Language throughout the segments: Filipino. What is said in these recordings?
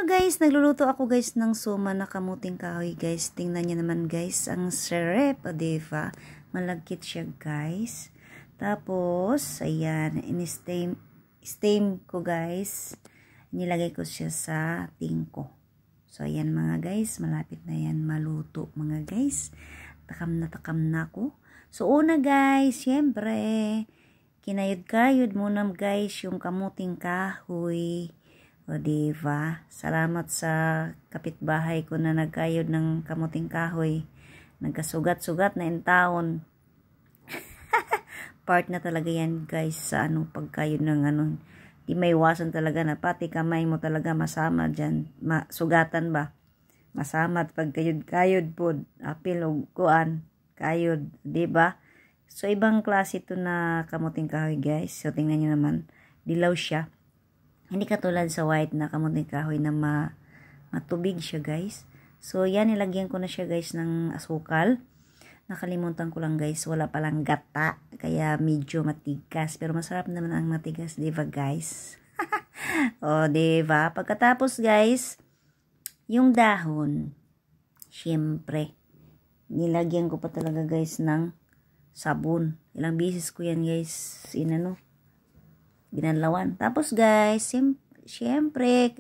Guys, nagluluto ako guys ng suma na kamuting kahoy guys. Tingnan niyo naman guys, ang sarap, o diba? Malagkit siya guys. Tapos, ayan, in-steam ko guys. Nilagay ko siya sa tingko. So, ayan mga guys, malapit na yan maluto mga guys. Takam na ako. So, una guys, syempre, kinayod-kayod muna guys yung kamuting kahoy. O diba? Salamat sa kapitbahay ko na nagkayod ng kamuting kahoy. Nagkasugat-sugat na in taon. Part na talaga yan guys sa pagkayod ng Di may iwasan talaga na pati kamay mo talaga masama dyan. Sugatan ba? Masama at pagkayod-kayod po. Apil o kuan. Kayod. Diba? So ibang klase ito na kamuting kahoy guys. So tingnan nyo naman. Dilaw siya. Hindi katulad sa white na kamuting kahoy na matubig siya guys. So yan, nilagyan ko na siya guys ng asukal. Nakalimutan ko lang guys, wala palang gata. Kaya medyo matigas. Pero masarap naman ang matigas, diba guys? O diba? Pagkatapos guys, yung dahon, syempre, nilagyan ko pa talaga guys ng sabon. Ilang bisis ko yan guys, ginalawan. Tapos guys, syempre,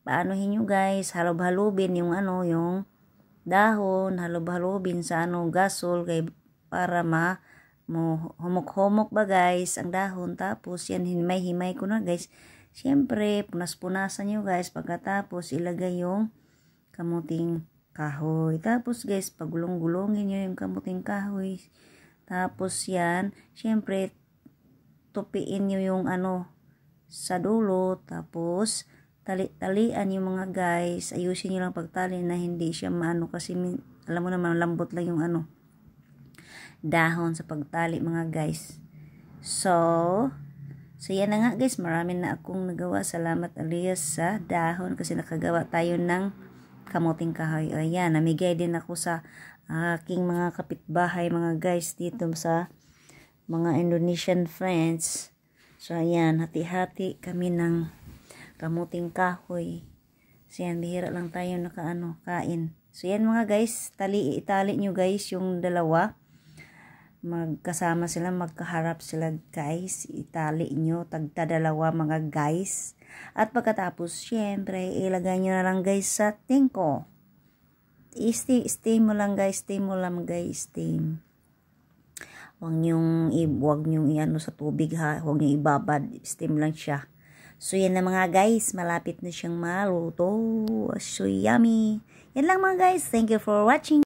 paanohin nyo guys, halub-halubin yung yung dahon, halub-halubin sa gasol kay para humok-humok ba guys ang dahon. Tapos yan, himay-himay ko na guys. Syempre, punas-punasan nyo guys. Pagkatapos, ilagay yung kamuting kahoy. Tapos guys, pagulong-gulongin nyo yung kamuting kahoy. Tapos yan, syempre, tupiin nyo yung sa dulo. Tapos talian yung mga guys. Ayusin nyo lang pagtali na hindi siya kasi alam mo naman lambot lang yung dahon sa pagtali mga guys. So yan na nga guys, marami na akong nagawa. Salamat alias sa dahon kasi nakagawa tayo ng kamuting kahoy. Ayan, namigay din ako sa aking mga kapitbahay mga guys dito sa mga Indonesian friends. So ayan, hati-hati kami ng kamuting kahoy. So yan, bihira lang tayo kain. So yan mga guys, itali nyo guys yung dalawa. Magkasama sila, magkaharap sila guys. Itali nyo, tagtadalawa mga guys. At pagkatapos, syempre, ilagay nyo na lang guys sa tingko. Steam mo lang guys, steam. Huwag nyong sa tubig ha. Huwag nyong ibabad. Steam lang siya. So yan na mga guys. Malapit na siyang maluto. So yummy. Yan lang mga guys. Thank you for watching.